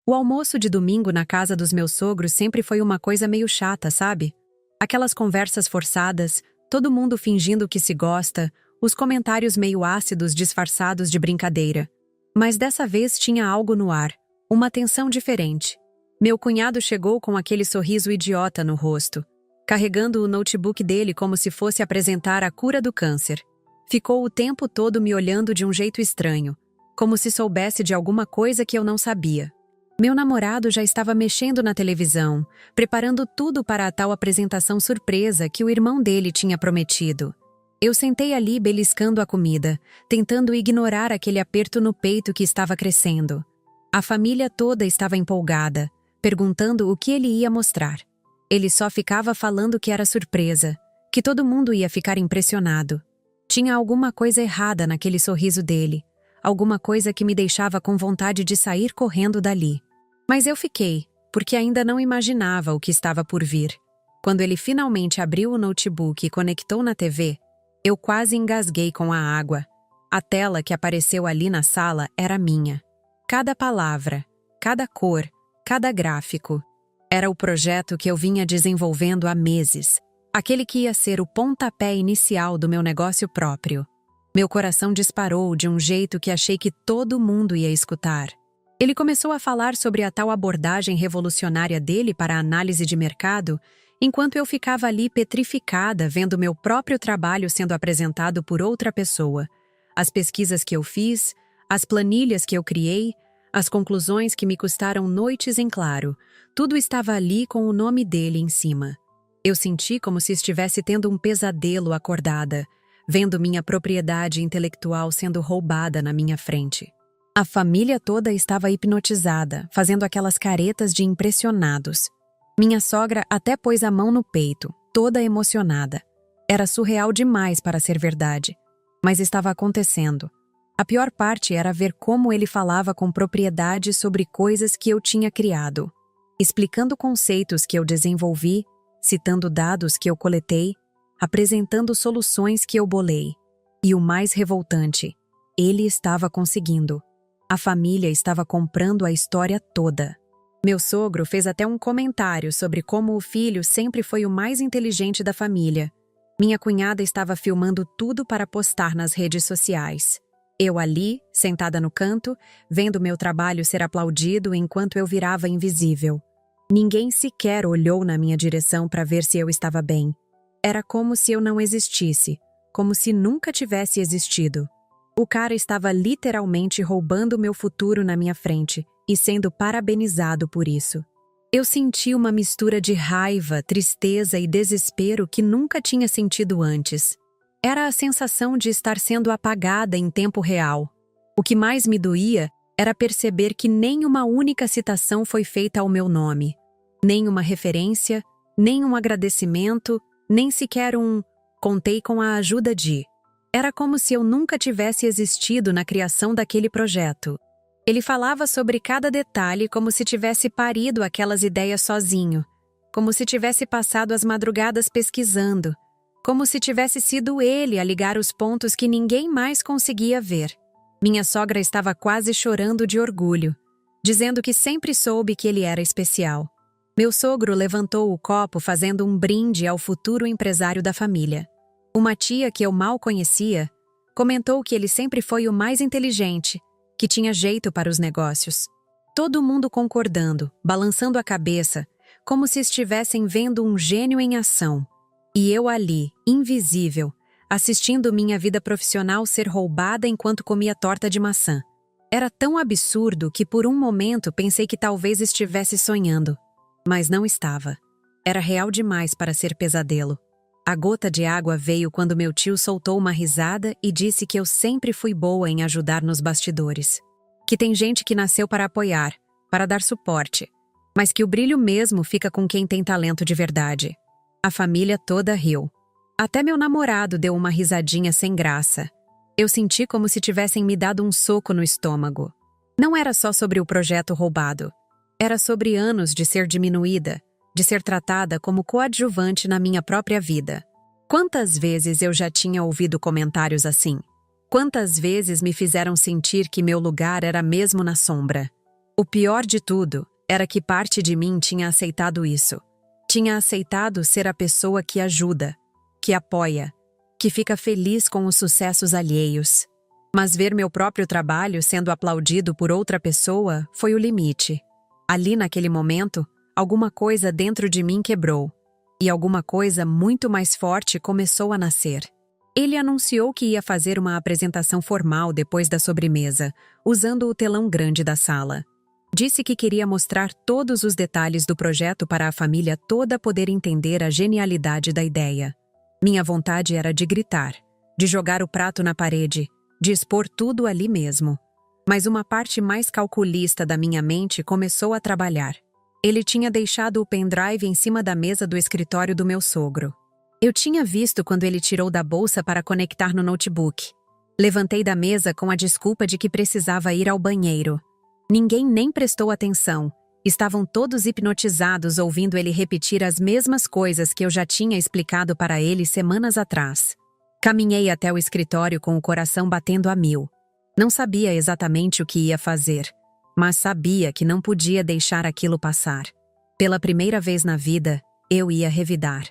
O almoço de domingo na casa dos meus sogros sempre foi uma coisa meio chata, sabe? Aquelas conversas forçadas, todo mundo fingindo que se gosta, os comentários meio ácidos disfarçados de brincadeira. Mas dessa vez tinha algo no ar, uma tensão diferente. Meu cunhado chegou com aquele sorriso idiota no rosto, carregando o notebook dele como se fosse apresentar a cura do câncer. Ficou o tempo todo me olhando de um jeito estranho, como se soubesse de alguma coisa que eu não sabia. Meu namorado já estava mexendo na televisão, preparando tudo para a tal apresentação surpresa que o irmão dele tinha prometido. Eu sentei ali beliscando a comida, tentando ignorar aquele aperto no peito que estava crescendo. A família toda estava empolgada, perguntando o que ele ia mostrar. Ele só ficava falando que era surpresa, que todo mundo ia ficar impressionado. Tinha alguma coisa errada naquele sorriso dele, alguma coisa que me deixava com vontade de sair correndo dali. Mas eu fiquei, porque ainda não imaginava o que estava por vir. Quando ele finalmente abriu o notebook e conectou na TV, eu quase engasguei com a água. A tela que apareceu ali na sala era minha. Cada palavra, cada cor, cada gráfico. Era o projeto que eu vinha desenvolvendo há meses. Aquele que ia ser o pontapé inicial do meu negócio próprio. Meu coração disparou de um jeito que achei que todo mundo ia escutar. Ele começou a falar sobre a tal abordagem revolucionária dele para a análise de mercado, enquanto eu ficava ali petrificada vendo meu próprio trabalho sendo apresentado por outra pessoa. As pesquisas que eu fiz, as planilhas que eu criei, as conclusões que me custaram noites em claro, tudo estava ali com o nome dele em cima. Eu senti como se estivesse tendo um pesadelo acordada, vendo minha propriedade intelectual sendo roubada na minha frente. A família toda estava hipnotizada, fazendo aquelas caretas de impressionados. Minha sogra até pôs a mão no peito, toda emocionada. Era surreal demais para ser verdade, mas estava acontecendo. A pior parte era ver como ele falava com propriedade sobre coisas que eu tinha criado, explicando conceitos que eu desenvolvi, citando dados que eu coletei, apresentando soluções que eu bolei. E o mais revoltante, ele estava conseguindo. A família estava comprando a história toda. Meu sogro fez até um comentário sobre como o filho sempre foi o mais inteligente da família. Minha cunhada estava filmando tudo para postar nas redes sociais. Eu ali, sentada no canto, vendo meu trabalho ser aplaudido enquanto eu virava invisível. Ninguém sequer olhou na minha direção para ver se eu estava bem. Era como se eu não existisse, como se nunca tivesse existido. O cara estava literalmente roubando meu futuro na minha frente e sendo parabenizado por isso. Eu senti uma mistura de raiva, tristeza e desespero que nunca tinha sentido antes. Era a sensação de estar sendo apagada em tempo real. O que mais me doía era perceber que nem uma única citação foi feita ao meu nome. Nem uma referência, nem um agradecimento, nem sequer um "contei com a ajuda de". Era como se eu nunca tivesse existido na criação daquele projeto. Ele falava sobre cada detalhe como se tivesse parido aquelas ideias sozinho, como se tivesse passado as madrugadas pesquisando, como se tivesse sido ele a ligar os pontos que ninguém mais conseguia ver. Minha sogra estava quase chorando de orgulho, dizendo que sempre soube que ele era especial. Meu sogro levantou o copo fazendo um brinde ao futuro empresário da família. Uma tia que eu mal conhecia comentou que ele sempre foi o mais inteligente, que tinha jeito para os negócios. Todo mundo concordando, balançando a cabeça, como se estivessem vendo um gênio em ação. E eu ali, invisível, assistindo minha vida profissional ser roubada enquanto comia torta de maçã. Era tão absurdo que por um momento pensei que talvez estivesse sonhando. Mas não estava. Era real demais para ser pesadelo. A gota de água veio quando meu tio soltou uma risada e disse que eu sempre fui boa em ajudar nos bastidores. Que tem gente que nasceu para apoiar, para dar suporte, mas que o brilho mesmo fica com quem tem talento de verdade. A família toda riu. Até meu namorado deu uma risadinha sem graça. Eu senti como se tivessem me dado um soco no estômago. Não era só sobre o projeto roubado. Era sobre anos de ser diminuída, de ser tratada como coadjuvante na minha própria vida. Quantas vezes eu já tinha ouvido comentários assim? Quantas vezes me fizeram sentir que meu lugar era mesmo na sombra? O pior de tudo era que parte de mim tinha aceitado isso. Tinha aceitado ser a pessoa que ajuda, que apoia, que fica feliz com os sucessos alheios. Mas ver meu próprio trabalho sendo aplaudido por outra pessoa foi o limite. Ali naquele momento, alguma coisa dentro de mim quebrou. E alguma coisa muito mais forte começou a nascer. Ele anunciou que ia fazer uma apresentação formal depois da sobremesa, usando o telão grande da sala. Disse que queria mostrar todos os detalhes do projeto para a família toda poder entender a genialidade da ideia. Minha vontade era de gritar, de jogar o prato na parede, de expor tudo ali mesmo. Mas uma parte mais calculista da minha mente começou a trabalhar. Ele tinha deixado o pendrive em cima da mesa do escritório do meu sogro. Eu tinha visto quando ele tirou da bolsa para conectar no notebook. Levantei da mesa com a desculpa de que precisava ir ao banheiro. Ninguém nem prestou atenção. Estavam todos hipnotizados ouvindo ele repetir as mesmas coisas que eu já tinha explicado para ele semanas atrás. Caminhei até o escritório com o coração batendo a 1000. Não sabia exatamente o que ia fazer, mas sabia que não podia deixar aquilo passar. Pela primeira vez na vida, eu ia revidar.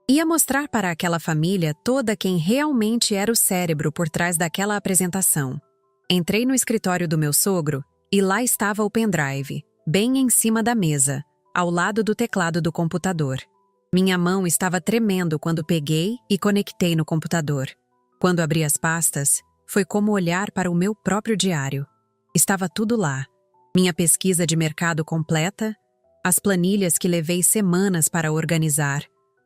Ia mostrar para aquela família toda quem realmente era o cérebro por trás daquela apresentação. Entrei no escritório do meu sogro e lá estava o pendrive, bem em cima da mesa, ao lado do teclado do computador. Minha mão estava tremendo quando peguei e conectei no computador. Quando abri as pastas, foi como olhar para o meu próprio diário. Estava tudo lá. Minha pesquisa de mercado completa, as planilhas que levei semanas para organizar,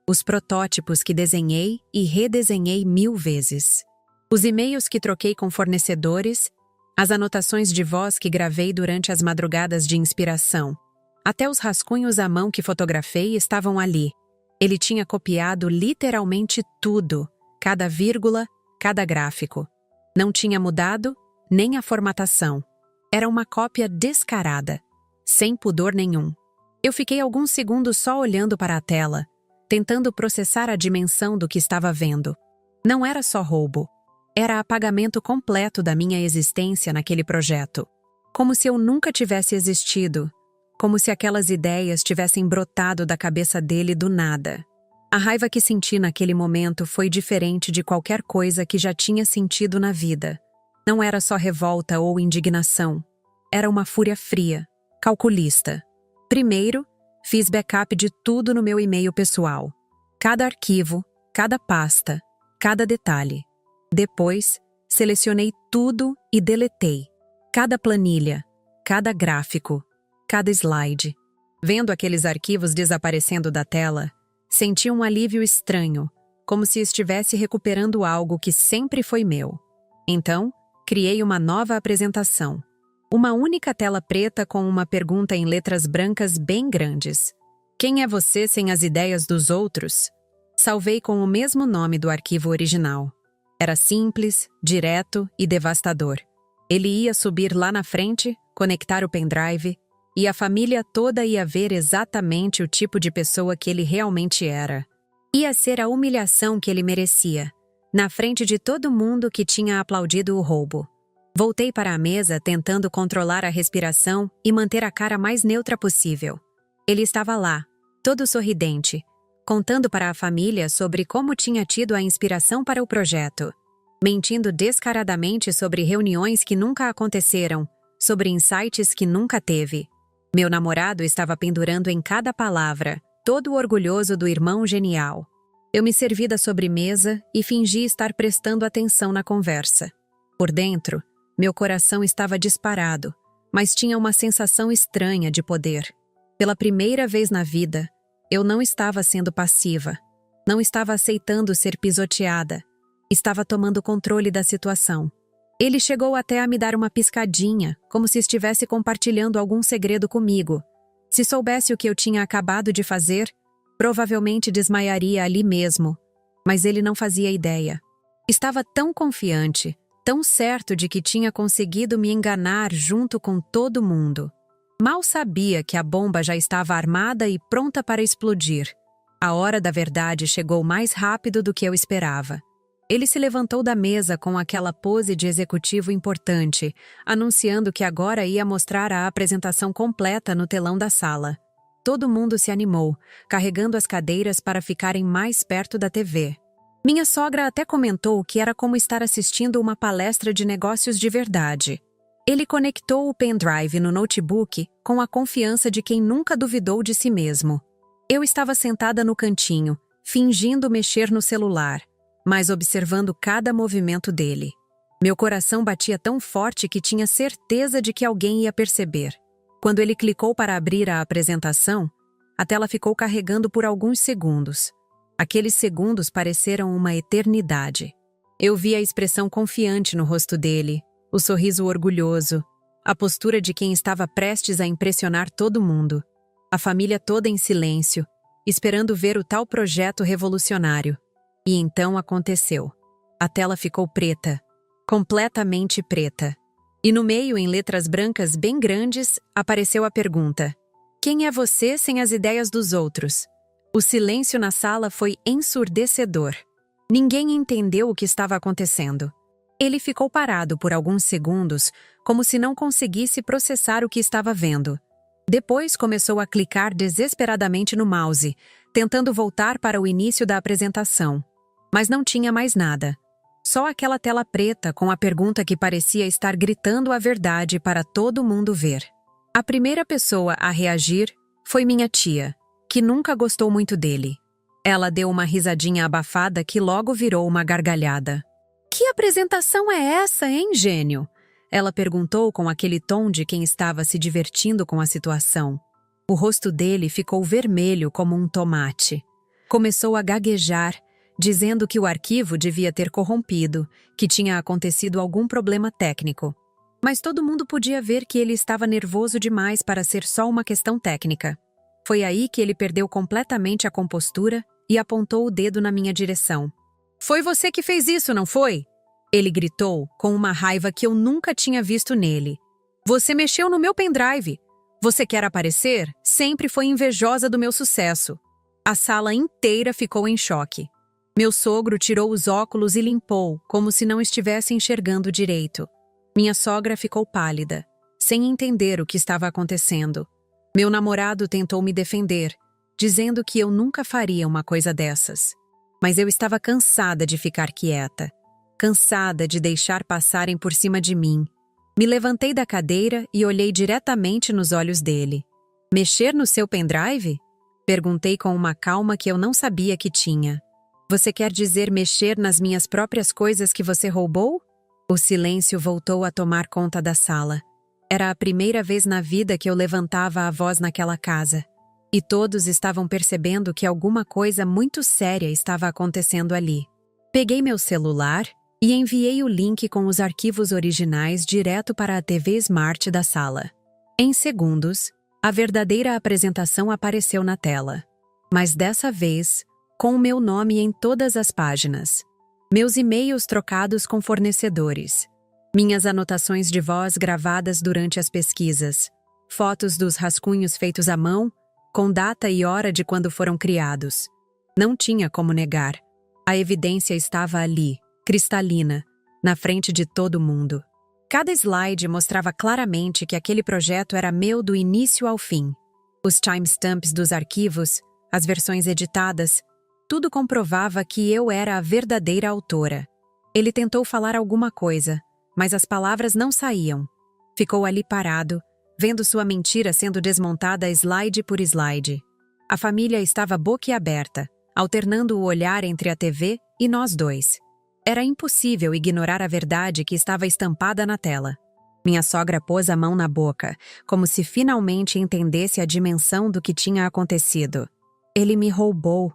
os protótipos que desenhei e redesenhei 1000 vezes, os e-mails que troquei com fornecedores, as anotações de voz que gravei durante as madrugadas de inspiração. Até os rascunhos à mão que fotografei estavam ali. Ele tinha copiado literalmente tudo, cada vírgula, cada gráfico. Não tinha mudado nem a formatação. Era uma cópia descarada, sem pudor nenhum. Eu fiquei alguns segundos só olhando para a tela, tentando processar a dimensão do que estava vendo. Não era só roubo. Era apagamento completo da minha existência naquele projeto. Como se eu nunca tivesse existido. Como se aquelas ideias tivessem brotado da cabeça dele do nada. A raiva que senti naquele momento foi diferente de qualquer coisa que já tinha sentido na vida. Não era só revolta ou indignação. Era uma fúria fria, calculista. Primeiro, fiz backup de tudo no meu e-mail pessoal. Cada arquivo, cada pasta, cada detalhe. Depois, selecionei tudo e deletei. Cada planilha, cada gráfico, cada slide. Vendo aqueles arquivos desaparecendo da tela, senti um alívio estranho, como se estivesse recuperando algo que sempre foi meu. Então, criei uma nova apresentação. Uma única tela preta com uma pergunta em letras brancas bem grandes. Quem é você sem as ideias dos outros? Salvei com o mesmo nome do arquivo original. Era simples, direto e devastador. Ele ia subir lá na frente, conectar o pendrive, e a família toda ia ver exatamente o tipo de pessoa que ele realmente era. Ia ser a humilhação que ele merecia, na frente de todo mundo que tinha aplaudido o roubo. Voltei para a mesa tentando controlar a respiração e manter a cara mais neutra possível. Ele estava lá, todo sorridente, contando para a família sobre como tinha tido a inspiração para o projeto, mentindo descaradamente sobre reuniões que nunca aconteceram, sobre insights que nunca teve. Meu namorado estava pendurando em cada palavra, todo orgulhoso do irmão genial. Eu me servi da sobremesa e fingi estar prestando atenção na conversa. Por dentro, meu coração estava disparado, mas tinha uma sensação estranha de poder. Pela primeira vez na vida, eu não estava sendo passiva. Não estava aceitando ser pisoteada. Estava tomando controle da situação. Ele chegou até a me dar uma piscadinha, como se estivesse compartilhando algum segredo comigo. Se soubesse o que eu tinha acabado de fazer, provavelmente desmaiaria ali mesmo. Mas ele não fazia ideia. Estava tão confiante, tão certo de que tinha conseguido me enganar junto com todo mundo. Mal sabia que a bomba já estava armada e pronta para explodir. A hora da verdade chegou mais rápido do que eu esperava. Ele se levantou da mesa com aquela pose de executivo importante, anunciando que agora ia mostrar a apresentação completa no telão da sala. Todo mundo se animou, carregando as cadeiras para ficarem mais perto da TV. Minha sogra até comentou que era como estar assistindo uma palestra de negócios de verdade. Ele conectou o pendrive no notebook com a confiança de quem nunca duvidou de si mesmo. Eu estava sentada no cantinho, fingindo mexer no celular, mas observando cada movimento dele. Meu coração batia tão forte que tinha certeza de que alguém ia perceber. Quando ele clicou para abrir a apresentação, a tela ficou carregando por alguns segundos. Aqueles segundos pareceram uma eternidade. Eu vi a expressão confiante no rosto dele, o sorriso orgulhoso, a postura de quem estava prestes a impressionar todo mundo. A família toda em silêncio, esperando ver o tal projeto revolucionário. E então aconteceu. A tela ficou preta, completamente preta. E no meio, em letras brancas bem grandes, apareceu a pergunta: quem é você sem as ideias dos outros? O silêncio na sala foi ensurdecedor. Ninguém entendeu o que estava acontecendo. Ele ficou parado por alguns segundos, como se não conseguisse processar o que estava vendo. Depois começou a clicar desesperadamente no mouse, tentando voltar para o início da apresentação. Mas não tinha mais nada. Só aquela tela preta com a pergunta que parecia estar gritando a verdade para todo mundo ver. A primeira pessoa a reagir foi minha tia, que nunca gostou muito dele. Ela deu uma risadinha abafada que logo virou uma gargalhada. Que apresentação é essa, hein, gênio? Ela perguntou com aquele tom de quem estava se divertindo com a situação. O rosto dele ficou vermelho como um tomate. Começou a gaguejar, dizendo que o arquivo devia ter corrompido, que tinha acontecido algum problema técnico. Mas todo mundo podia ver que ele estava nervoso demais para ser só uma questão técnica. Foi aí que ele perdeu completamente a compostura e apontou o dedo na minha direção. Foi você que fez isso, não foi? Ele gritou com uma raiva que eu nunca tinha visto nele. Você mexeu no meu pendrive. Você quer aparecer? Sempre foi invejosa do meu sucesso. A sala inteira ficou em choque. Meu sogro tirou os óculos e limpou, como se não estivesse enxergando direito. Minha sogra ficou pálida, sem entender o que estava acontecendo. Meu namorado tentou me defender, dizendo que eu nunca faria uma coisa dessas. Mas eu estava cansada de ficar quieta, cansada de deixar passarem por cima de mim. Me levantei da cadeira e olhei diretamente nos olhos dele. Mexer no seu pendrive? Perguntei com uma calma que eu não sabia que tinha. Você quer dizer mexer nas minhas próprias coisas que você roubou? O silêncio voltou a tomar conta da sala. Era a primeira vez na vida que eu levantava a voz naquela casa. E todos estavam percebendo que alguma coisa muito séria estava acontecendo ali. Peguei meu celular e enviei o link com os arquivos originais direto para a TV Smart da sala. Em segundos, a verdadeira apresentação apareceu na tela. Mas dessa vez, com o meu nome em todas as páginas. Meus e-mails trocados com fornecedores. Minhas anotações de voz gravadas durante as pesquisas. Fotos dos rascunhos feitos à mão, com data e hora de quando foram criados. Não tinha como negar. A evidência estava ali, cristalina, na frente de todo mundo. Cada slide mostrava claramente que aquele projeto era meu do início ao fim. Os timestamps dos arquivos, as versões editadas, tudo comprovava que eu era a verdadeira autora. Ele tentou falar alguma coisa, mas as palavras não saíam. Ficou ali parado, vendo sua mentira sendo desmontada slide por slide. A família estava boquiaberta, alternando o olhar entre a TV e nós dois. Era impossível ignorar a verdade que estava estampada na tela. Minha sogra pôs a mão na boca, como se finalmente entendesse a dimensão do que tinha acontecido. Ele me roubou,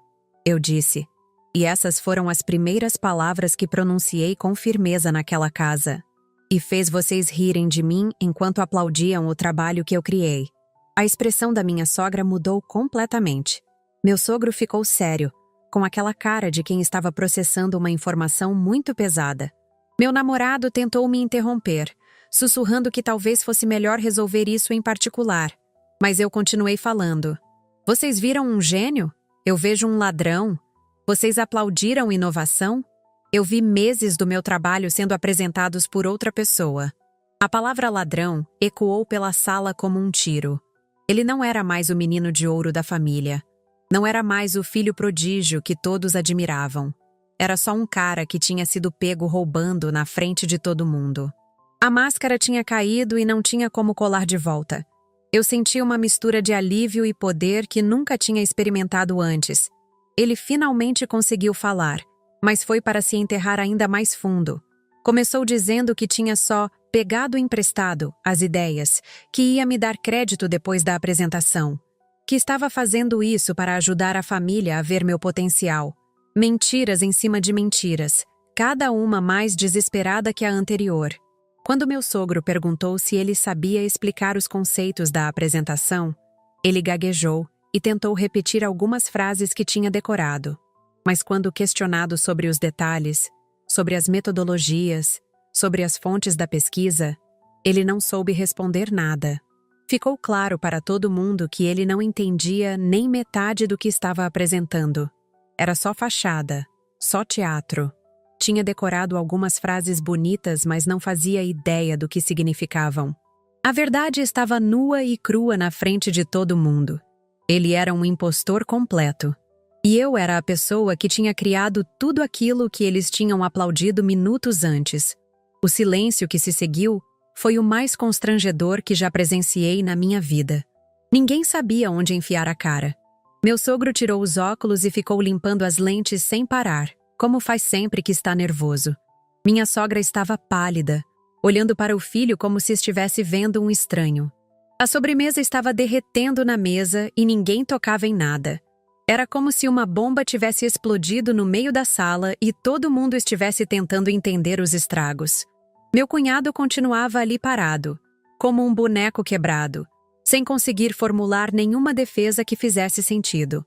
eu disse. E essas foram as primeiras palavras que pronunciei com firmeza naquela casa. E fez vocês rirem de mim enquanto aplaudiam o trabalho que eu criei. A expressão da minha sogra mudou completamente. Meu sogro ficou sério, com aquela cara de quem estava processando uma informação muito pesada. Meu namorado tentou me interromper, sussurrando que talvez fosse melhor resolver isso em particular. Mas eu continuei falando. Vocês viram um gênio? Eu vejo um ladrão. Vocês aplaudiram inovação? Eu vi meses do meu trabalho sendo apresentados por outra pessoa. A palavra ladrão ecoou pela sala como um tiro. Ele não era mais o menino de ouro da família. Não era mais o filho prodígio que todos admiravam. Era só um cara que tinha sido pego roubando na frente de todo mundo. A máscara tinha caído e não tinha como colar de volta. Eu senti uma mistura de alívio e poder que nunca tinha experimentado antes. Ele finalmente conseguiu falar, mas foi para se enterrar ainda mais fundo. Começou dizendo que tinha só pegado emprestado as ideias, que ia me dar crédito depois da apresentação, que estava fazendo isso para ajudar a família a ver meu potencial. Mentiras em cima de mentiras, cada uma mais desesperada que a anterior. Quando meu sogro perguntou se ele sabia explicar os conceitos da apresentação, ele gaguejou e tentou repetir algumas frases que tinha decorado. Mas quando questionado sobre os detalhes, sobre as metodologias, sobre as fontes da pesquisa, ele não soube responder nada. Ficou claro para todo mundo que ele não entendia nem metade do que estava apresentando. Era só fachada, só teatro. Tinha decorado algumas frases bonitas, mas não fazia ideia do que significavam. A verdade estava nua e crua na frente de todo mundo. Ele era um impostor completo. E eu era a pessoa que tinha criado tudo aquilo que eles tinham aplaudido minutos antes. O silêncio que se seguiu foi o mais constrangedor que já presenciei na minha vida. Ninguém sabia onde enfiar a cara. Meu sogro tirou os óculos e ficou limpando as lentes sem parar, como faz sempre que está nervoso. Minha sogra estava pálida, olhando para o filho como se estivesse vendo um estranho. A sobremesa estava derretendo na mesa e ninguém tocava em nada. Era como se uma bomba tivesse explodido no meio da sala e todo mundo estivesse tentando entender os estragos. Meu cunhado continuava ali parado, como um boneco quebrado, sem conseguir formular nenhuma defesa que fizesse sentido.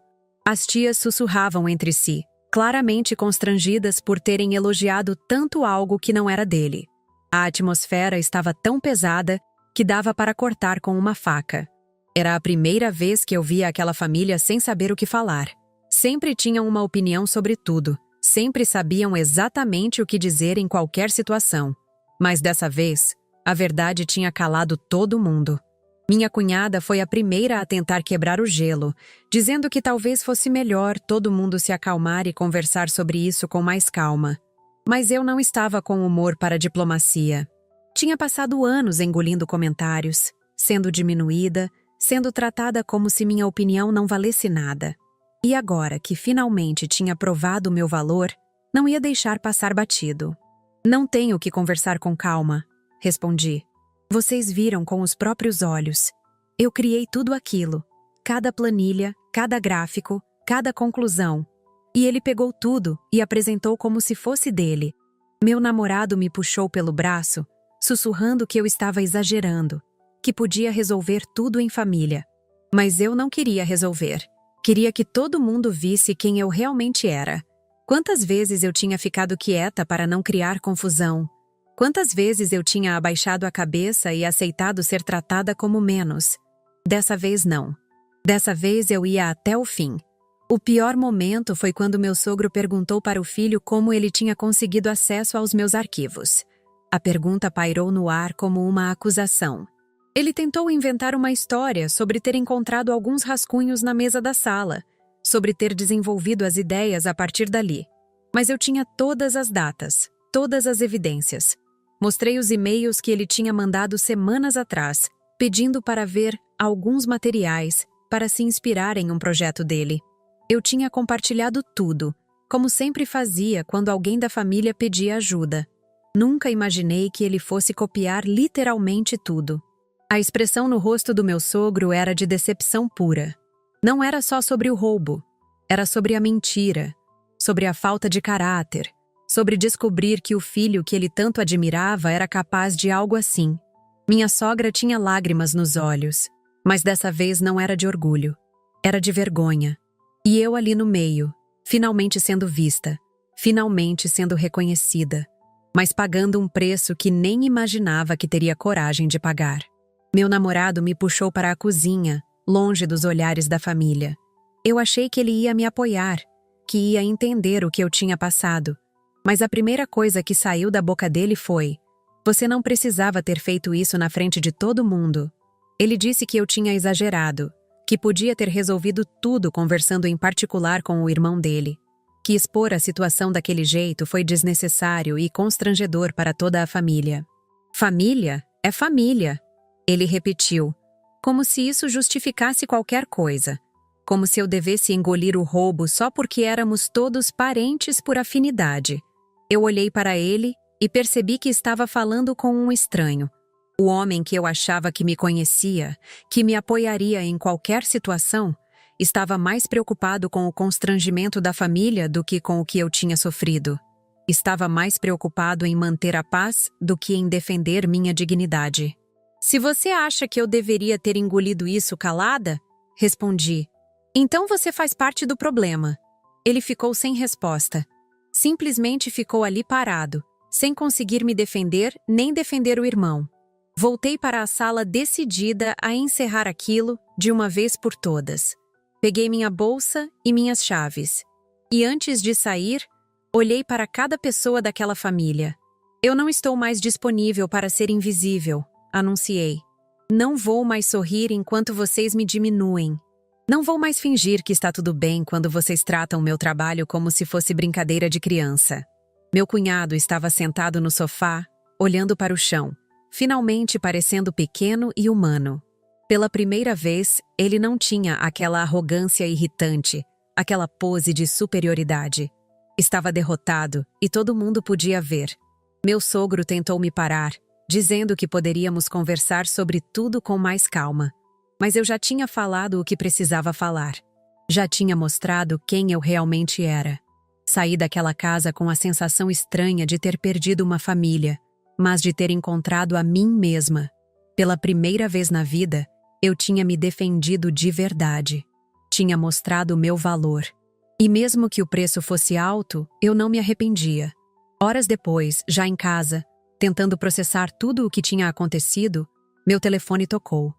As tias sussurravam entre si, claramente constrangidas por terem elogiado tanto algo que não era dele. A atmosfera estava tão pesada que dava para cortar com uma faca. Era a primeira vez que eu via aquela família sem saber o que falar. Sempre tinham uma opinião sobre tudo, sempre sabiam exatamente o que dizer em qualquer situação. Mas dessa vez, a verdade tinha calado todo mundo. Minha cunhada foi a primeira a tentar quebrar o gelo, dizendo que talvez fosse melhor todo mundo se acalmar e conversar sobre isso com mais calma. Mas eu não estava com humor para diplomacia. Tinha passado anos engolindo comentários, sendo diminuída, sendo tratada como se minha opinião não valesse nada. E agora que finalmente tinha provado o meu valor, não ia deixar passar batido. Não tenho que conversar com calma, respondi. Vocês viram com os próprios olhos. Eu criei tudo aquilo. Cada planilha, cada gráfico, cada conclusão. E ele pegou tudo e apresentou como se fosse dele. Meu namorado me puxou pelo braço, sussurrando que eu estava exagerando, que podia resolver tudo em família. Mas eu não queria resolver. Queria que todo mundo visse quem eu realmente era. Quantas vezes eu tinha ficado quieta para não criar confusão? Quantas vezes eu tinha abaixado a cabeça e aceitado ser tratada como menos? Dessa vez não. Dessa vez eu ia até o fim. O pior momento foi quando meu sogro perguntou para o filho como ele tinha conseguido acesso aos meus arquivos. A pergunta pairou no ar como uma acusação. Ele tentou inventar uma história sobre ter encontrado alguns rascunhos na mesa da sala, sobre ter desenvolvido as ideias a partir dali. Mas eu tinha todas as datas, todas as evidências. Mostrei os e-mails que ele tinha mandado semanas atrás, pedindo para ver alguns materiais para se inspirar em um projeto dele. Eu tinha compartilhado tudo, como sempre fazia quando alguém da família pedia ajuda. Nunca imaginei que ele fosse copiar literalmente tudo. A expressão no rosto do meu sogro era de decepção pura. Não era só sobre o roubo, era sobre a mentira, sobre a falta de caráter, sobre descobrir que o filho que ele tanto admirava era capaz de algo assim. Minha sogra tinha lágrimas nos olhos, mas dessa vez não era de orgulho, era de vergonha. E eu ali no meio, finalmente sendo vista, finalmente sendo reconhecida, mas pagando um preço que nem imaginava que teria coragem de pagar. Meu namorado me puxou para a cozinha, longe dos olhares da família. Eu achei que ele ia me apoiar, que ia entender o que eu tinha passado. Mas a primeira coisa que saiu da boca dele foi: "Você não precisava ter feito isso na frente de todo mundo." Ele disse que eu tinha exagerado, que podia ter resolvido tudo conversando em particular com o irmão dele, que expor a situação daquele jeito foi desnecessário e constrangedor para toda a família. "Família é família", ele repetiu, como se isso justificasse qualquer coisa, como se eu devesse engolir o roubo só porque éramos todos parentes por afinidade. Eu olhei para ele e percebi que estava falando com um estranho. O homem que eu achava que me conhecia, que me apoiaria em qualquer situação, estava mais preocupado com o constrangimento da família do que com o que eu tinha sofrido. Estava mais preocupado em manter a paz do que em defender minha dignidade. "Se você acha que eu deveria ter engolido isso calada", respondi, "então você faz parte do problema." Ele ficou sem resposta. Simplesmente ficou ali parado, sem conseguir me defender nem defender o irmão. Voltei para a sala decidida a encerrar aquilo de uma vez por todas. Peguei minha bolsa e minhas chaves. E antes de sair, olhei para cada pessoa daquela família. "Eu não estou mais disponível para ser invisível", anunciei. "Não vou mais sorrir enquanto vocês me diminuem. Não vou mais fingir que está tudo bem quando vocês tratam meu trabalho como se fosse brincadeira de criança." Meu cunhado estava sentado no sofá, olhando para o chão, finalmente parecendo pequeno e humano. Pela primeira vez, ele não tinha aquela arrogância irritante, aquela pose de superioridade. Estava derrotado e todo mundo podia ver. Meu sogro tentou me parar, dizendo que poderíamos conversar sobre tudo com mais calma. Mas eu já tinha falado o que precisava falar. Já tinha mostrado quem eu realmente era. Saí daquela casa com a sensação estranha de ter perdido uma família, mas de ter encontrado a mim mesma. Pela primeira vez na vida, eu tinha me defendido de verdade. Tinha mostrado o meu valor. E mesmo que o preço fosse alto, eu não me arrependia. Horas depois, já em casa, tentando processar tudo o que tinha acontecido, meu telefone tocou.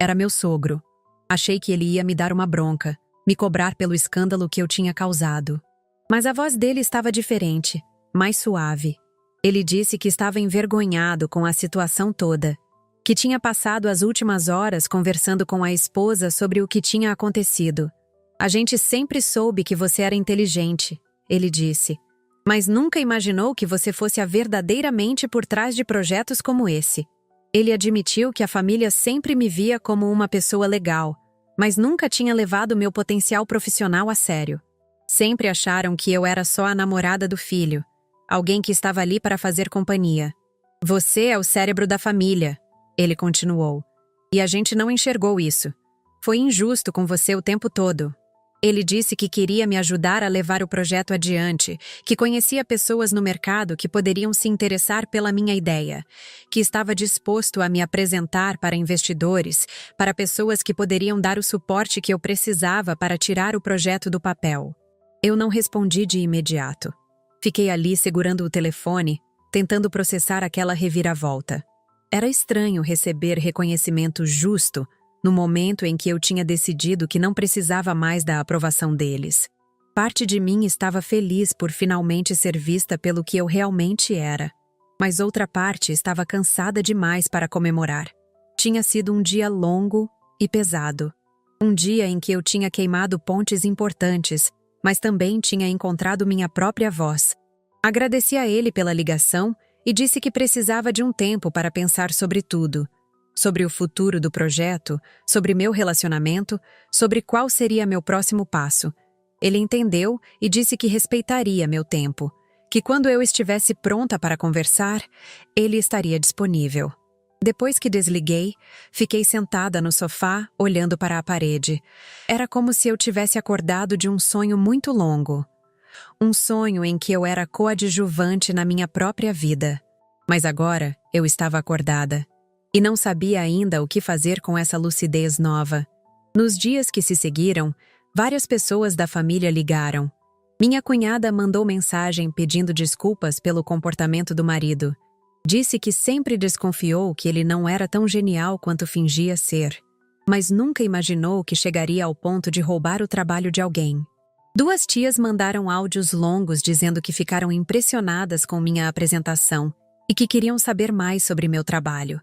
Era meu sogro. Achei que ele ia me dar uma bronca, me cobrar pelo escândalo que eu tinha causado. Mas a voz dele estava diferente, mais suave. Ele disse que estava envergonhado com a situação toda, que tinha passado as últimas horas conversando com a esposa sobre o que tinha acontecido. "A gente sempre soube que você era inteligente", ele disse, "mas nunca imaginou que você fosse a verdadeiramente por trás de projetos como esse." Ele admitiu que a família sempre me via como uma pessoa legal, mas nunca tinha levado meu potencial profissional a sério. Sempre acharam que eu era só a namorada do filho, alguém que estava ali para fazer companhia. "Você é o cérebro da família", ele continuou, "e a gente não enxergou isso. Foi injusto com você o tempo todo." Ele disse que queria me ajudar a levar o projeto adiante, que conhecia pessoas no mercado que poderiam se interessar pela minha ideia, que estava disposto a me apresentar para investidores, para pessoas que poderiam dar o suporte que eu precisava para tirar o projeto do papel. Eu não respondi de imediato. Fiquei ali segurando o telefone, tentando processar aquela reviravolta. Era estranho receber reconhecimento justo no momento em que eu tinha decidido que não precisava mais da aprovação deles. Parte de mim estava feliz por finalmente ser vista pelo que eu realmente era, mas outra parte estava cansada demais para comemorar. Tinha sido um dia longo e pesado. Um dia em que eu tinha queimado pontes importantes, mas também tinha encontrado minha própria voz. Agradeci a ele pela ligação e disse que precisava de um tempo para pensar sobre tudo. Sobre o futuro do projeto, sobre meu relacionamento, sobre qual seria meu próximo passo. Ele entendeu e disse que respeitaria meu tempo, que quando eu estivesse pronta para conversar, ele estaria disponível. Depois que desliguei, fiquei sentada no sofá, olhando para a parede. Era como se eu tivesse acordado de um sonho muito longo. Um sonho em que eu era coadjuvante na minha própria vida. Mas agora eu estava acordada. E não sabia ainda o que fazer com essa lucidez nova. Nos dias que se seguiram, várias pessoas da família ligaram. Minha cunhada mandou mensagem pedindo desculpas pelo comportamento do marido. Disse que sempre desconfiou que ele não era tão genial quanto fingia ser, mas nunca imaginou que chegaria ao ponto de roubar o trabalho de alguém. Duas tias mandaram áudios longos dizendo que ficaram impressionadas com minha apresentação e que queriam saber mais sobre meu trabalho.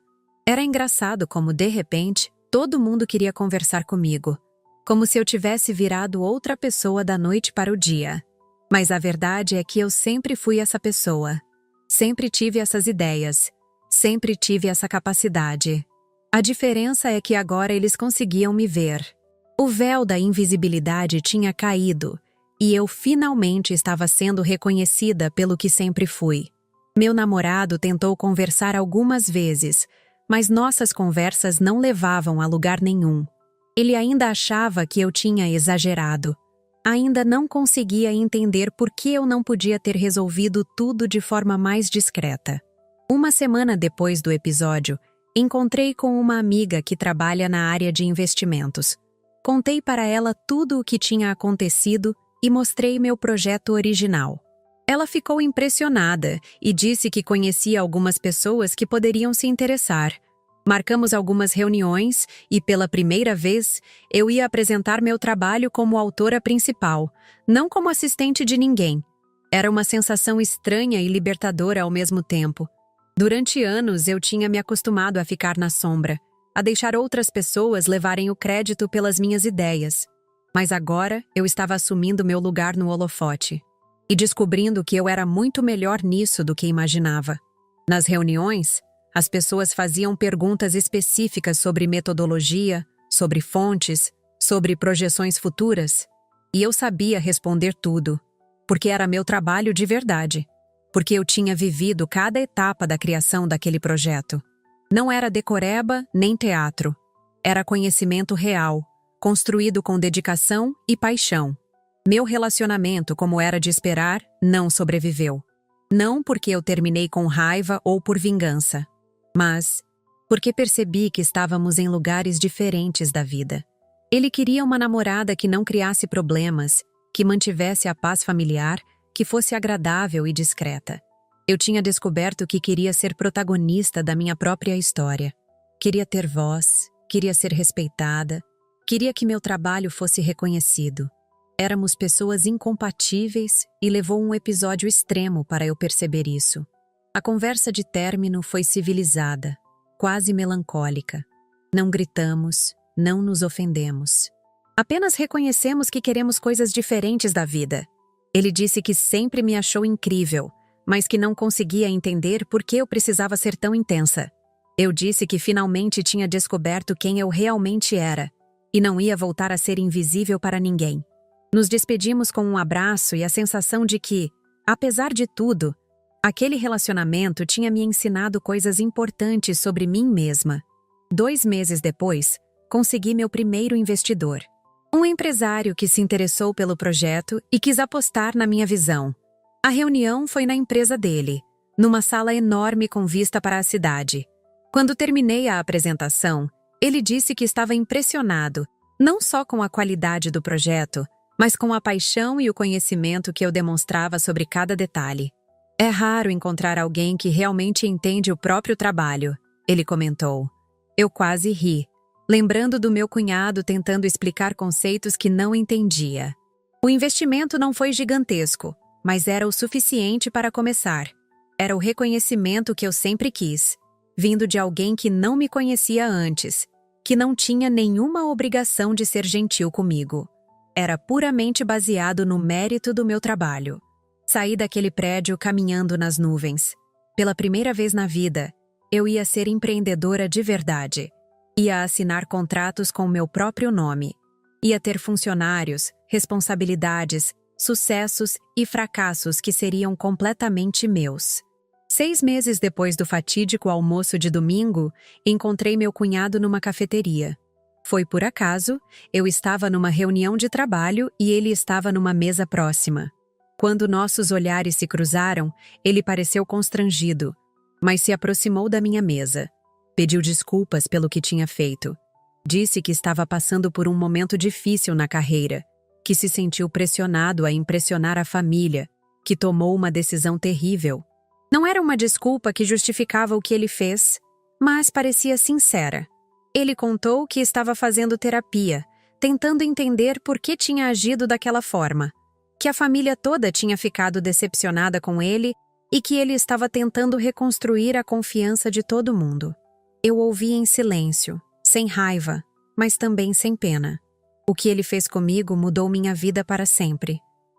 Era engraçado como, de repente, todo mundo queria conversar comigo, como se eu tivesse virado outra pessoa da noite para o dia. Mas a verdade é que eu sempre fui essa pessoa. Sempre tive essas ideias. Sempre tive essa capacidade. A diferença é que agora eles conseguiam me ver. O véu da invisibilidade tinha caído e eu finalmente estava sendo reconhecida pelo que sempre fui. Meu namorado tentou conversar algumas vezes, mas nossas conversas não levavam a lugar nenhum. Ele ainda achava que eu tinha exagerado. Ainda não conseguia entender por que eu não podia ter resolvido tudo de forma mais discreta. Uma semana depois do episódio, encontrei com uma amiga que trabalha na área de investimentos. Contei para ela tudo o que tinha acontecido e mostrei meu projeto original. Ela ficou impressionada e disse que conhecia algumas pessoas que poderiam se interessar. Marcamos algumas reuniões e, pela primeira vez, eu ia apresentar meu trabalho como autora principal, não como assistente de ninguém. Era uma sensação estranha e libertadora ao mesmo tempo. Durante anos, eu tinha me acostumado a ficar na sombra, a deixar outras pessoas levarem o crédito pelas minhas ideias. Mas agora, eu estava assumindo meu lugar no holofote e descobrindo que eu era muito melhor nisso do que imaginava. Nas reuniões, as pessoas faziam perguntas específicas sobre metodologia, sobre fontes, sobre projeções futuras, e eu sabia responder tudo, porque era meu trabalho de verdade, porque eu tinha vivido cada etapa da criação daquele projeto. Não era decoreba nem teatro, era conhecimento real, construído com dedicação e paixão. Meu relacionamento, como era de esperar, não sobreviveu. Não porque eu terminei com raiva ou por vingança, mas porque percebi que estávamos em lugares diferentes da vida. Ele queria uma namorada que não criasse problemas, que mantivesse a paz familiar, que fosse agradável e discreta. Eu tinha descoberto que queria ser protagonista da minha própria história. Queria ter voz, queria ser respeitada, queria que meu trabalho fosse reconhecido. Éramos pessoas incompatíveis e levou um episódio extremo para eu perceber isso. A conversa de término foi civilizada, quase melancólica. Não gritamos, não nos ofendemos. Apenas reconhecemos que queremos coisas diferentes da vida. Ele disse que sempre me achou incrível, mas que não conseguia entender por que eu precisava ser tão intensa. Eu disse que finalmente tinha descoberto quem eu realmente era e não ia voltar a ser invisível para ninguém. Nos despedimos com um abraço e a sensação de que, apesar de tudo, aquele relacionamento tinha me ensinado coisas importantes sobre mim mesma. 2 meses depois, consegui meu primeiro investidor. Um empresário que se interessou pelo projeto e quis apostar na minha visão. A reunião foi na empresa dele, numa sala enorme com vista para a cidade. Quando terminei a apresentação, ele disse que estava impressionado, não só com a qualidade do projeto, mas com a paixão e o conhecimento que eu demonstrava sobre cada detalhe. É raro encontrar alguém que realmente entende o próprio trabalho, ele comentou. Eu quase ri, lembrando do meu cunhado tentando explicar conceitos que não entendia. O investimento não foi gigantesco, mas era o suficiente para começar. Era o reconhecimento que eu sempre quis, vindo de alguém que não me conhecia antes, que não tinha nenhuma obrigação de ser gentil comigo. Era puramente baseado no mérito do meu trabalho. Saí daquele prédio caminhando nas nuvens. Pela primeira vez na vida, eu ia ser empreendedora de verdade. Ia assinar contratos com meu próprio nome. Ia ter funcionários, responsabilidades, sucessos e fracassos que seriam completamente meus. 6 meses depois do fatídico almoço de domingo, encontrei meu cunhado numa cafeteria. Foi por acaso, eu estava numa reunião de trabalho e ele estava numa mesa próxima. Quando nossos olhares se cruzaram, ele pareceu constrangido, mas se aproximou da minha mesa. Pediu desculpas pelo que tinha feito. Disse que estava passando por um momento difícil na carreira, que se sentiu pressionado a impressionar a família, que tomou uma decisão terrível. Não era uma desculpa que justificava o que ele fez, mas parecia sincera. Ele contou que estava fazendo terapia, tentando entender por que tinha agido daquela forma. que a família toda tinha ficado decepcionada com ele e que ele estava tentando reconstruir a confiança de todo mundo. Eu ouvi em silêncio, sem raiva, mas também sem pena. O que ele fez comigo mudou minha vida para sempre.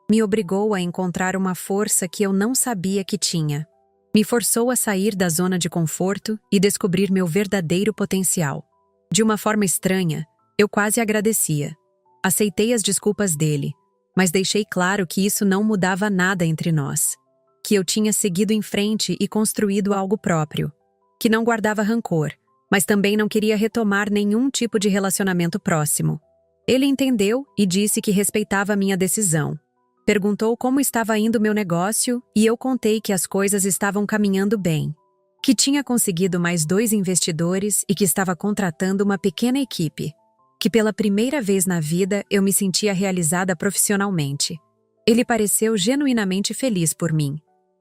Me obrigou a encontrar uma força que eu não sabia que tinha. Me forçou a sair da zona de conforto e descobrir meu verdadeiro potencial. De uma forma estranha, eu quase agradecia. Aceitei as desculpas dele, mas deixei claro que isso não mudava nada entre nós. Que eu tinha seguido em frente e construído algo próprio. Que não guardava rancor, mas também não queria retomar nenhum tipo de relacionamento próximo. Ele entendeu e disse que respeitava minha decisão. Perguntou como estava indo meu negócio e eu contei que as coisas estavam caminhando bem. Que tinha conseguido mais 2 investidores e que estava contratando uma pequena equipe. Que pela primeira vez na vida eu me sentia realizada profissionalmente. Ele pareceu genuinamente feliz por mim.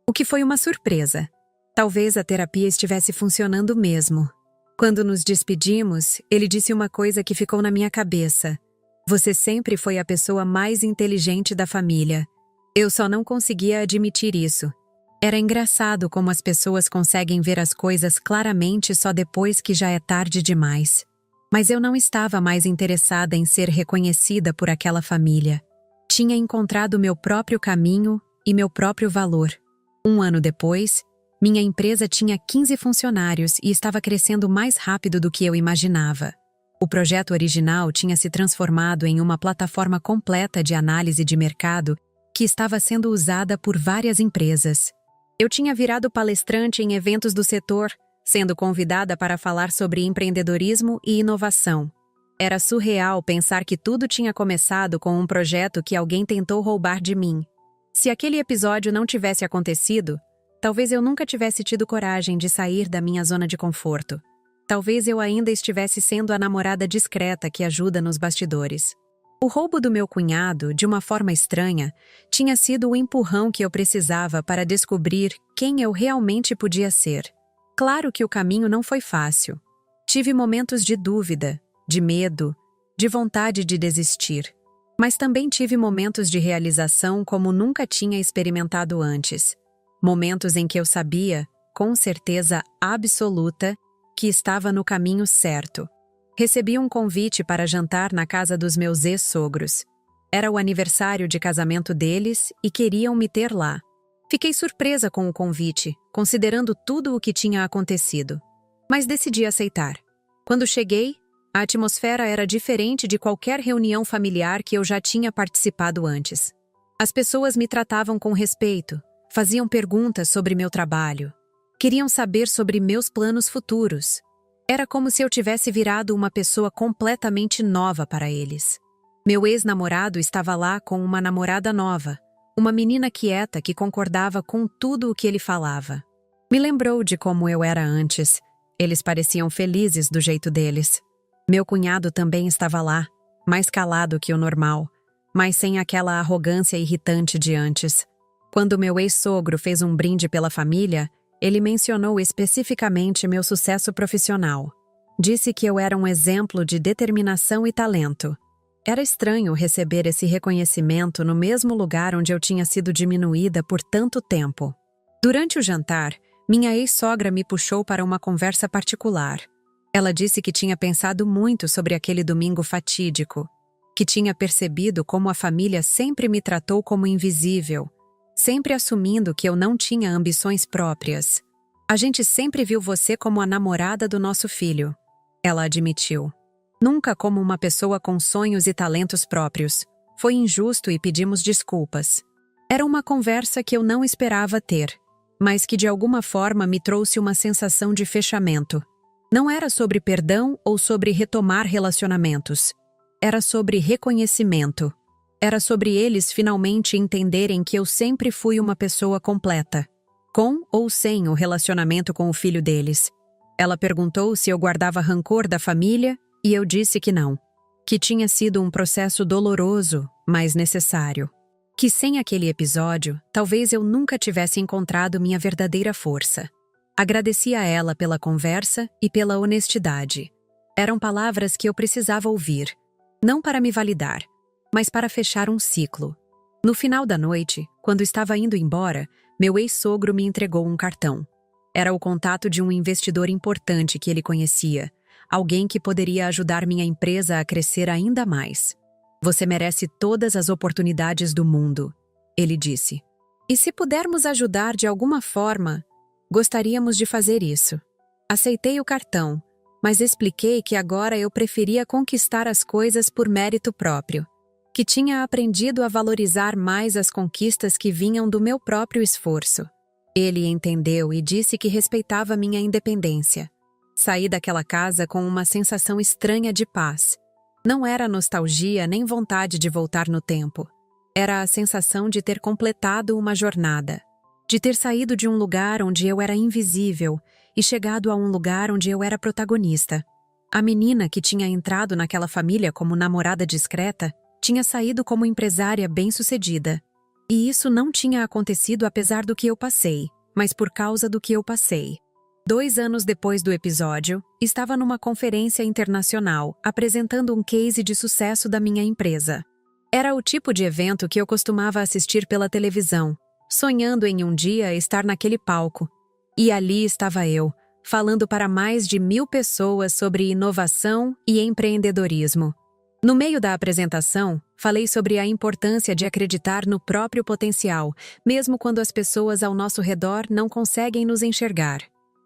O que foi uma surpresa. Talvez a terapia estivesse funcionando mesmo. Quando nos despedimos, ele disse uma coisa que ficou na minha cabeça. Você sempre foi a pessoa mais inteligente da família. Eu só não conseguia admitir isso. Era engraçado como as pessoas conseguem ver as coisas claramente só depois que já é tarde demais. Mas eu não estava mais interessada em ser reconhecida por aquela família. Tinha encontrado meu próprio caminho e meu próprio valor. 1 ano depois, minha empresa tinha 15 funcionários e estava crescendo mais rápido do que eu imaginava. O projeto original tinha se transformado em uma plataforma completa de análise de mercado que estava sendo usada por várias empresas. Eu tinha virado palestrante em eventos do setor, sendo convidada para falar sobre empreendedorismo e inovação. Era surreal pensar que tudo tinha começado com um projeto que alguém tentou roubar de mim. Se aquele episódio não tivesse acontecido, talvez eu nunca tivesse tido coragem de sair da minha zona de conforto. Talvez eu ainda estivesse sendo a namorada discreta que ajuda nos bastidores. O roubo do meu cunhado, de uma forma estranha, tinha sido o empurrão que eu precisava para descobrir quem eu realmente podia ser. Claro que o caminho não foi fácil. Tive momentos de dúvida, de medo, de vontade de desistir. Mas também tive momentos de realização como nunca tinha experimentado antes. Momentos em que eu sabia, com certeza absoluta, que estava no caminho certo. Recebi um convite para jantar na casa dos meus ex-sogros. Era o aniversário de casamento deles e queriam me ter lá. Fiquei surpresa com o convite, considerando tudo o que tinha acontecido. Mas decidi aceitar. Quando cheguei, a atmosfera era diferente de qualquer reunião familiar que eu já tinha participado antes. As pessoas me tratavam com respeito, faziam perguntas sobre meu trabalho. Queriam saber sobre meus planos futuros. Era como se eu tivesse virado uma pessoa completamente nova para eles. Meu ex-namorado estava lá com uma namorada nova, uma menina quieta que concordava com tudo o que ele falava. Me lembrou de como eu era antes. Eles pareciam felizes do jeito deles. Meu cunhado também estava lá, mais calado que o normal, mas sem aquela arrogância irritante de antes. Quando meu ex-sogro fez um brinde pela família, ele mencionou especificamente meu sucesso profissional. Disse que eu era um exemplo de determinação e talento. Era estranho receber esse reconhecimento no mesmo lugar onde eu tinha sido diminuída por tanto tempo. Durante o jantar, minha ex-sogra me puxou para uma conversa particular. Ela disse que tinha pensado muito sobre aquele domingo fatídico, que tinha percebido como a família sempre me tratou como invisível, sempre assumindo que eu não tinha ambições próprias. A gente sempre viu você como a namorada do nosso filho, ela admitiu. Nunca como uma pessoa com sonhos e talentos próprios. Foi injusto e pedimos desculpas. Era uma conversa que eu não esperava ter, mas que de alguma forma me trouxe uma sensação de fechamento. Não era sobre perdão ou sobre retomar relacionamentos. Era sobre reconhecimento. Era sobre eles finalmente entenderem que eu sempre fui uma pessoa completa, com ou sem o relacionamento com o filho deles. Ela perguntou se eu guardava rancor da família e eu disse que não. Que tinha sido um processo doloroso, mas necessário. Que sem aquele episódio, talvez eu nunca tivesse encontrado minha verdadeira força. Agradeci a ela pela conversa e pela honestidade. Eram palavras que eu precisava ouvir, não para me validar, mas para fechar um ciclo. No final da noite, quando estava indo embora, meu ex-sogro me entregou um cartão. Era o contato de um investidor importante que ele conhecia, alguém que poderia ajudar minha empresa a crescer ainda mais. Você merece todas as oportunidades do mundo, ele disse. E se pudermos ajudar de alguma forma, gostaríamos de fazer isso. Aceitei o cartão, mas expliquei que agora eu preferia conquistar as coisas por mérito próprio, que tinha aprendido a valorizar mais as conquistas que vinham do meu próprio esforço. Ele entendeu e disse que respeitava minha independência. Saí daquela casa com uma sensação estranha de paz. Não era nostalgia nem vontade de voltar no tempo. Era a sensação de ter completado uma jornada, de ter saído de um lugar onde eu era invisível e chegado a um lugar onde eu era protagonista. A menina que tinha entrado naquela família como namorada discreta tinha saído como empresária bem-sucedida. E isso não tinha acontecido apesar do que eu passei, mas por causa do que eu passei. 2 anos depois do episódio, estava numa conferência internacional apresentando um case de sucesso da minha empresa. Era o tipo de evento que eu costumava assistir pela televisão, sonhando em um dia estar naquele palco. E ali estava eu, falando para mais de 1000 pessoas sobre inovação e empreendedorismo. No meio da apresentação, falei sobre a importância de acreditar no próprio potencial, mesmo quando as pessoas ao nosso redor não conseguem nos enxergar.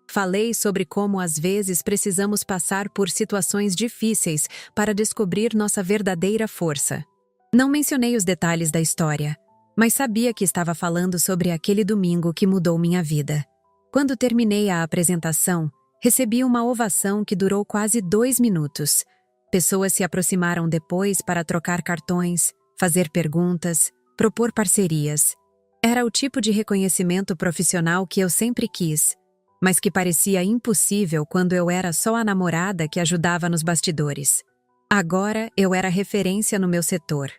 Falei sobre como às vezes precisamos passar por situações difíceis para descobrir nossa verdadeira força. Não mencionei os detalhes da história, mas sabia que estava falando sobre aquele domingo que mudou minha vida. Quando terminei a apresentação, recebi uma ovação que durou quase 2 minutos. Pessoas se aproximaram depois para trocar cartões, fazer perguntas, propor parcerias. Era o tipo de reconhecimento profissional que eu sempre quis, mas que parecia impossível quando eu era só a namorada que ajudava nos bastidores. Agora eu era referência no meu setor.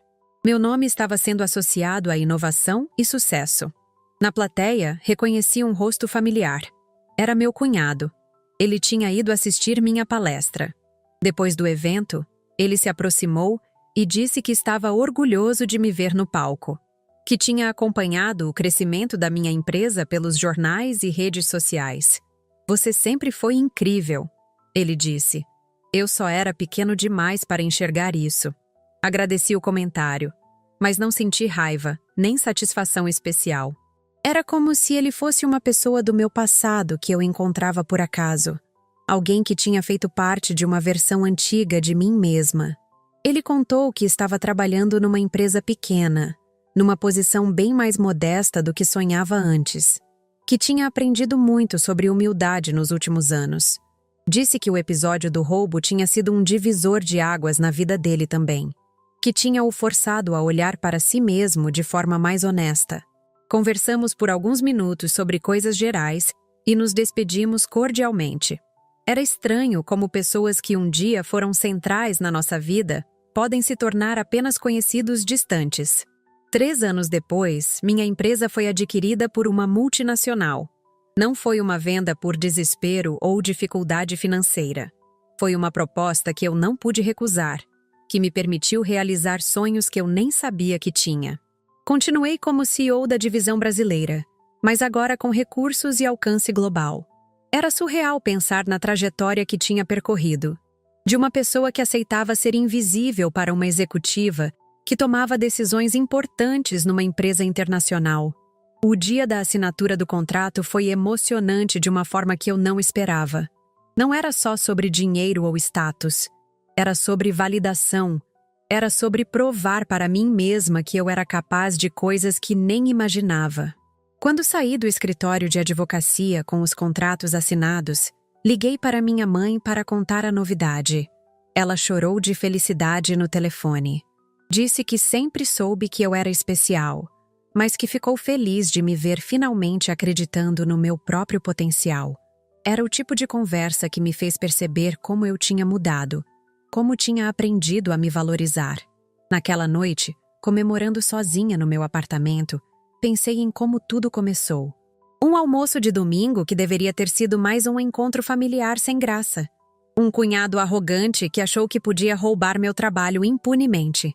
Meu nome estava sendo associado à inovação e sucesso. Na plateia, reconheci um rosto familiar. Era meu cunhado. Ele tinha ido assistir minha palestra. Depois do evento, ele se aproximou e disse que estava orgulhoso de me ver no palco, que tinha acompanhado o crescimento da minha empresa pelos jornais e redes sociais. Você sempre foi incrível, ele disse. Eu só era pequeno demais para enxergar isso. Agradeci o comentário, mas não senti raiva, nem satisfação especial. Era como se ele fosse uma pessoa do meu passado que eu encontrava por acaso. Alguém que tinha feito parte de uma versão antiga de mim mesma. Ele contou que estava trabalhando numa empresa pequena, numa posição bem mais modesta do que sonhava antes, que tinha aprendido muito sobre humildade nos últimos anos. Disse que o episódio do roubo tinha sido um divisor de águas na vida dele também, que tinha o forçado a olhar para si mesmo de forma mais honesta. Conversamos por alguns minutos sobre coisas gerais e nos despedimos cordialmente. Era estranho como pessoas que um dia foram centrais na nossa vida podem se tornar apenas conhecidos distantes. 3 anos depois, minha empresa foi adquirida por uma multinacional. Não foi uma venda por desespero ou dificuldade financeira. Foi uma proposta que eu não pude recusar, que me permitiu realizar sonhos que eu nem sabia que tinha. Continuei como CEO da divisão brasileira, mas agora com recursos e alcance global. Era surreal pensar na trajetória que tinha percorrido. De uma pessoa que aceitava ser invisível para uma executiva que tomava decisões importantes numa empresa internacional. O dia da assinatura do contrato foi emocionante de uma forma que eu não esperava. Não era só sobre dinheiro ou status. Era sobre validação. Era sobre provar para mim mesma que eu era capaz de coisas que nem imaginava. Quando saí do escritório de advocacia com os contratos assinados, liguei para minha mãe para contar a novidade. Ela chorou de felicidade no telefone. Disse que sempre soube que eu era especial, mas que ficou feliz de me ver finalmente acreditando no meu próprio potencial. Era o tipo de conversa que me fez perceber como eu tinha mudado, como tinha aprendido a me valorizar. Naquela noite, comemorando sozinha no meu apartamento, pensei em como tudo começou. Um almoço de domingo que deveria ter sido mais um encontro familiar sem graça. Um cunhado arrogante que achou que podia roubar meu trabalho impunemente.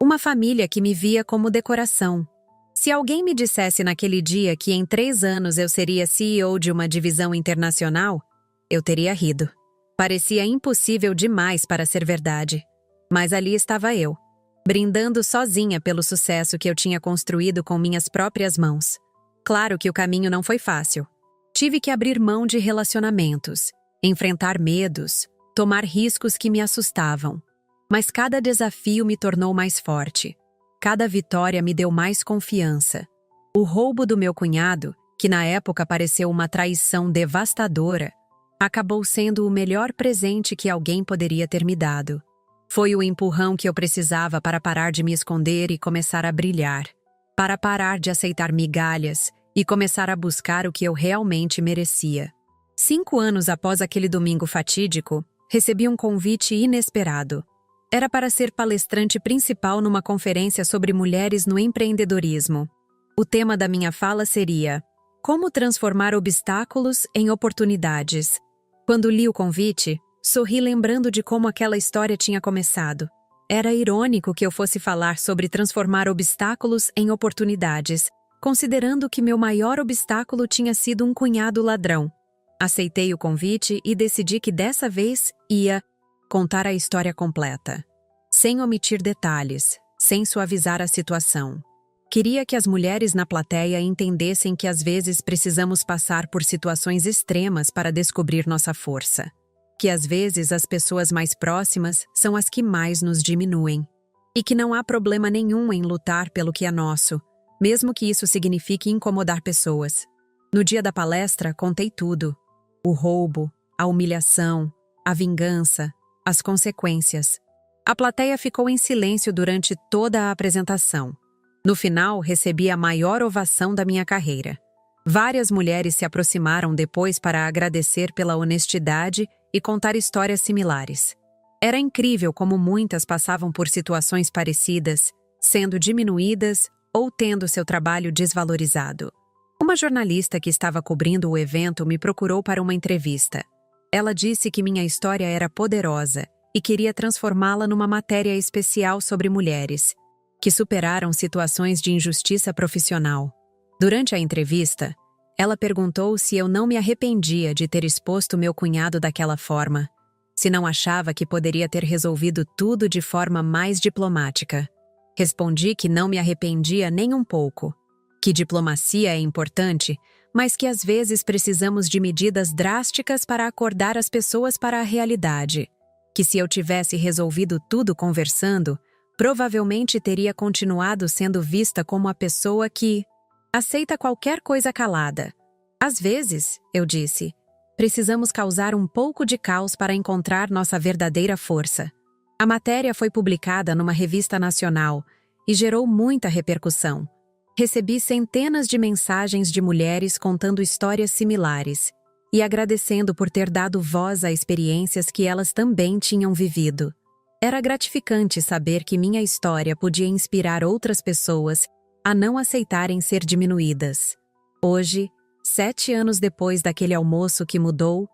Uma família que me via como decoração. Se alguém me dissesse naquele dia que em 3 anos eu seria CEO de uma divisão internacional, eu teria rido. Parecia impossível demais para ser verdade. Mas ali estava eu, brindando sozinha pelo sucesso que eu tinha construído com minhas próprias mãos. Claro que o caminho não foi fácil. Tive que abrir mão de relacionamentos, enfrentar medos, tomar riscos que me assustavam. Mas cada desafio me tornou mais forte. Cada vitória me deu mais confiança. O roubo do meu cunhado, que na época pareceu uma traição devastadora, acabou sendo o melhor presente que alguém poderia ter me dado. Foi o empurrão que eu precisava para parar de me esconder e começar a brilhar. Para parar de aceitar migalhas e começar a buscar o que eu realmente merecia. 5 anos após aquele domingo fatídico, recebi um convite inesperado. Era para ser palestrante principal numa conferência sobre mulheres no empreendedorismo. O tema da minha fala seria: como transformar obstáculos em oportunidades. Quando li o convite, sorri lembrando de como aquela história tinha começado. Era irônico que eu fosse falar sobre transformar obstáculos em oportunidades, considerando que meu maior obstáculo tinha sido um cunhado ladrão. Aceitei o convite e decidi que dessa vez ia contar a história completa, sem omitir detalhes, sem suavizar a situação. Queria que as mulheres na plateia entendessem que às vezes precisamos passar por situações extremas para descobrir nossa força. Que às vezes as pessoas mais próximas são as que mais nos diminuem. E que não há problema nenhum em lutar pelo que é nosso, mesmo que isso signifique incomodar pessoas. No dia da palestra, contei tudo. O roubo, a humilhação, a vingança, as consequências. A plateia ficou em silêncio durante toda a apresentação. No final, recebi a maior ovação da minha carreira. Várias mulheres se aproximaram depois para agradecer pela honestidade e contar histórias similares. Era incrível como muitas passavam por situações parecidas, sendo diminuídas ou tendo seu trabalho desvalorizado. Uma jornalista que estava cobrindo o evento me procurou para uma entrevista. Ela disse que minha história era poderosa e queria transformá-la numa matéria especial sobre mulheres que superaram situações de injustiça profissional. Durante a entrevista, ela perguntou se eu não me arrependia de ter exposto meu cunhado daquela forma, se não achava que poderia ter resolvido tudo de forma mais diplomática. Respondi que não me arrependia nem um pouco, que diplomacia é importante, mas que às vezes precisamos de medidas drásticas para acordar as pessoas para a realidade, que se eu tivesse resolvido tudo conversando, provavelmente teria continuado sendo vista como a pessoa que aceita qualquer coisa calada. Às vezes, eu disse, precisamos causar um pouco de caos para encontrar nossa verdadeira força. A matéria foi publicada numa revista nacional e gerou muita repercussão. Recebi centenas de mensagens de mulheres contando histórias similares e agradecendo por ter dado voz a experiências que elas também tinham vivido. Era gratificante saber que minha história podia inspirar outras pessoas a não aceitarem ser diminuídas. Hoje, 7 anos depois daquele almoço que mudou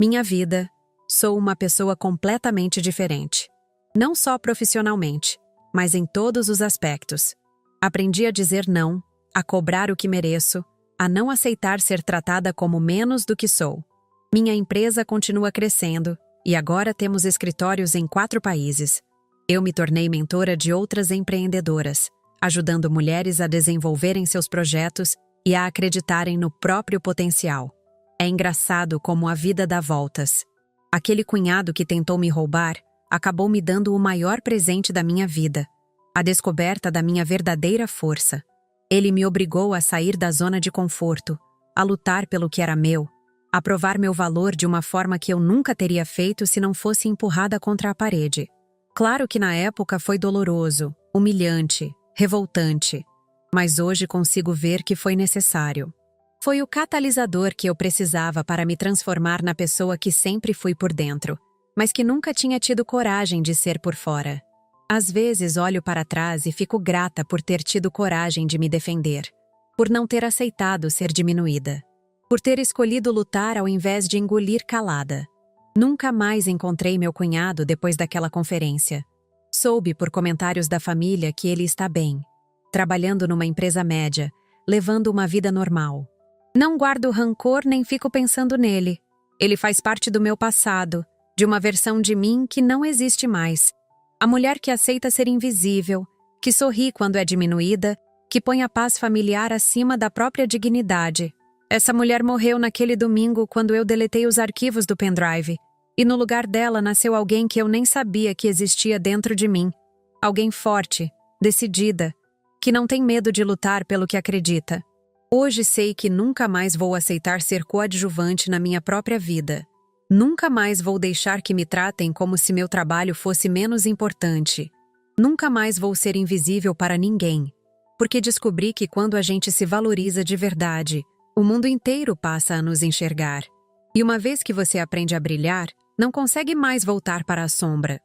minha vida, sou uma pessoa completamente diferente. Não só profissionalmente, mas em todos os aspectos. Aprendi a dizer não, a cobrar o que mereço, a não aceitar ser tratada como menos do que sou. Minha empresa continua crescendo e agora temos escritórios em 4 países. Eu me tornei mentora de outras empreendedoras, ajudando mulheres a desenvolverem seus projetos e a acreditarem no próprio potencial. É engraçado como a vida dá voltas. Aquele cunhado que tentou me roubar acabou me dando o maior presente da minha vida, a descoberta da minha verdadeira força. Ele me obrigou a sair da zona de conforto, a lutar pelo que era meu, a provar meu valor de uma forma que eu nunca teria feito se não fosse empurrada contra a parede. Claro que na época foi doloroso, humilhante, revoltante, mas hoje consigo ver que foi necessário. Foi o catalisador que eu precisava para me transformar na pessoa que sempre fui por dentro, mas que nunca tinha tido coragem de ser por fora. Às vezes olho para trás e fico grata por ter tido coragem de me defender, por não ter aceitado ser diminuída, por ter escolhido lutar ao invés de engolir calada. Nunca mais encontrei meu cunhado depois daquela conferência. Soube por comentários da família que ele está bem, trabalhando numa empresa média, levando uma vida normal. Não guardo rancor nem fico pensando nele. Ele faz parte do meu passado, de uma versão de mim que não existe mais. A mulher que aceita ser invisível, que sorri quando é diminuída, que põe a paz familiar acima da própria dignidade. Essa mulher morreu naquele domingo quando eu deletei os arquivos do pendrive. E no lugar dela nasceu alguém que eu nem sabia que existia dentro de mim. Alguém forte, decidida, que não tem medo de lutar pelo que acredita. Hoje sei que nunca mais vou aceitar ser coadjuvante na minha própria vida. Nunca mais vou deixar que me tratem como se meu trabalho fosse menos importante. Nunca mais vou ser invisível para ninguém. Porque descobri que quando a gente se valoriza de verdade, o mundo inteiro passa a nos enxergar. E uma vez que você aprende a brilhar, não consegue mais voltar para a sombra.